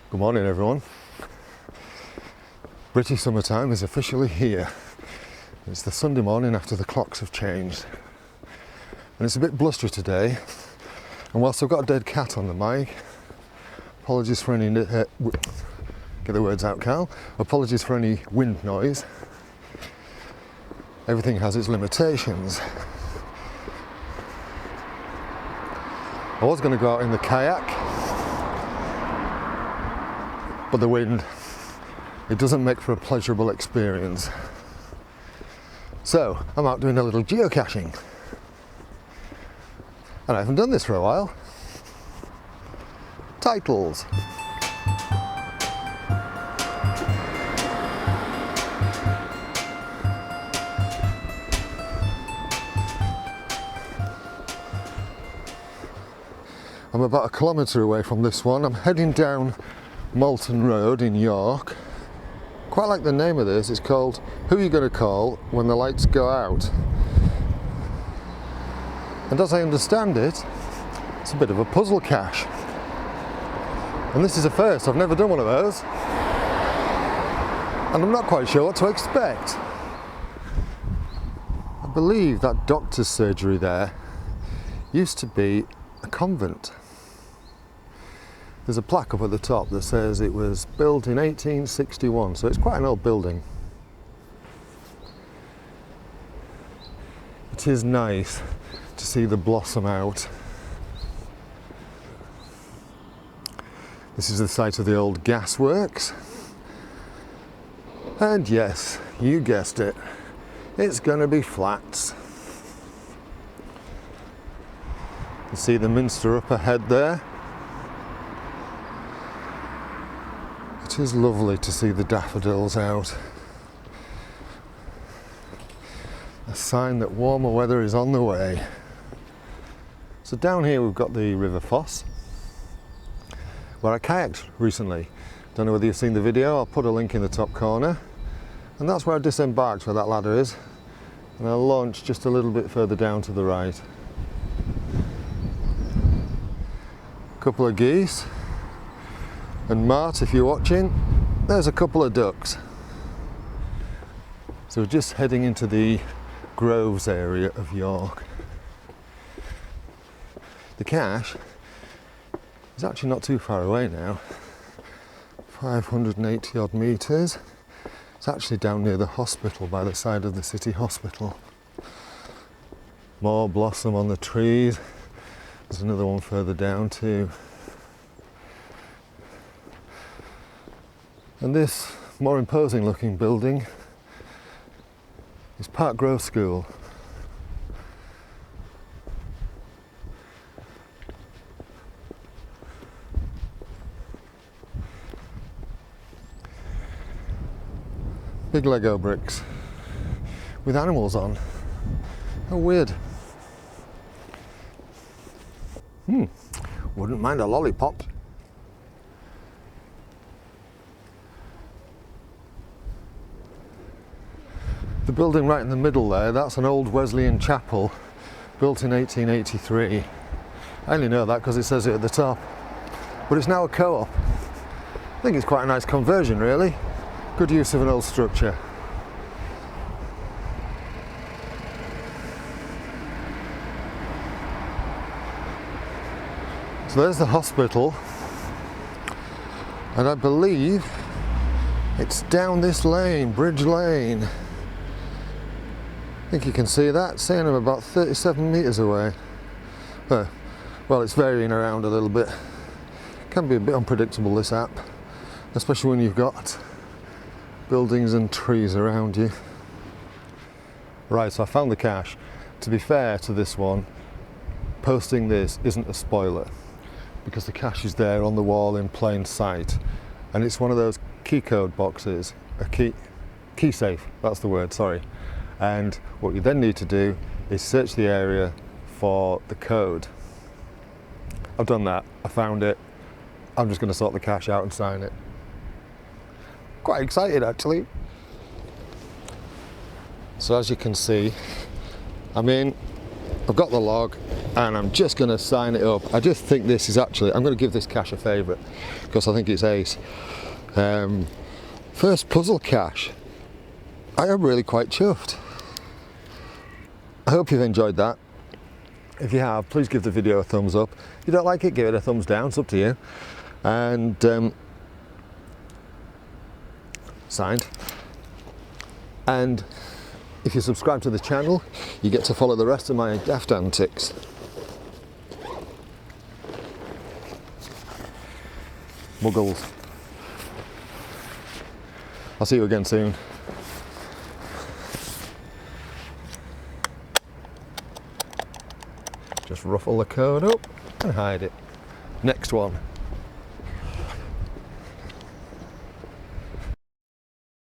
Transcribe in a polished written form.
Good morning everyone. British summertime is officially here. It's the Sunday morning after the clocks have changed. And it's a bit blustery today. And whilst I've got a dead cat on the mic, apologies for any, get the words out Cal, apologies for any wind noise. Everything has its limitations. I was going to go out in the kayak, but the wind, it doesn't make for a pleasurable experience. So I'm out doing a little geocaching. And I haven't done this for a while. Titles. I'm about a kilometre away from this one. I'm heading down Malton Road in York. Quite like the name of this. It's called Who Are You Going to Call When the Lights Go Out? And as I understand it, it's a bit of a puzzle cache. And this is a first. I've never done one of those. And I'm not quite sure what to expect. I believe that doctor's surgery there used to be a convent. There's a plaque up at the top that says it was built in 1861, so it's quite an old building. It is nice to see the blossom out. This is the site of the old gas works. And yes, you guessed it, it's going to be flats. You see the Minster up ahead there. It is lovely to see the daffodils out. A sign that warmer weather is on the way. So down here we've got the River Foss, where I kayaked recently. Don't know whether you've seen the video, I'll put a link in the top corner. And that's where I disembarked, where that ladder is. And I'll launch just a little bit further down to the right. Couple of geese. And Mart, if you're watching, there's a couple of ducks. So we're just heading into the Groves area of York. The cache is actually not too far away now. 580 odd metres. It's actually down near the hospital, by the side of the city hospital. More blossom on the trees. There's another one further down too. And this more imposing looking building is Park Grove School. Big Lego bricks with animals on. How weird. Wouldn't mind a lollipop. The building right in the middle there, that's an old Wesleyan chapel built in 1883. I only know that because it says it at the top. But it's now a co-op. I think it's quite a nice conversion really. Good use of an old structure. So there's the hospital. And I believe it's down this lane, Bridge Lane. I think you can see that, saying I'm about 37 metres away. Well, it's varying around a little bit. Can be a bit unpredictable, this app, especially when you've got buildings and trees around you. Right, so I found the cache. To be fair to this one, posting this isn't a spoiler, because the cache is there on the wall in plain sight, and it's one of those key code boxes, a key safe, that's the word, sorry. And what you then need to do is search the area for the code. I've done that, I found it. I'm just going to sort the cache out and sign it. Quite excited actually. So as you can see, I'm in, I've got the log, and I'm just going to sign it up. I just think this is actually, I'm going to give this cache a favourite because I think it's ace. First puzzle cache. I am really quite chuffed. I hope you've enjoyed that. If you have, please give the video a thumbs up. If you don't like it, give it a thumbs down, it's up to you. And signed. And if you subscribe to the channel, you get to follow the rest of my daft antics. Muggles. I'll see you again soon. Just ruffle the code up and hide it. Next one.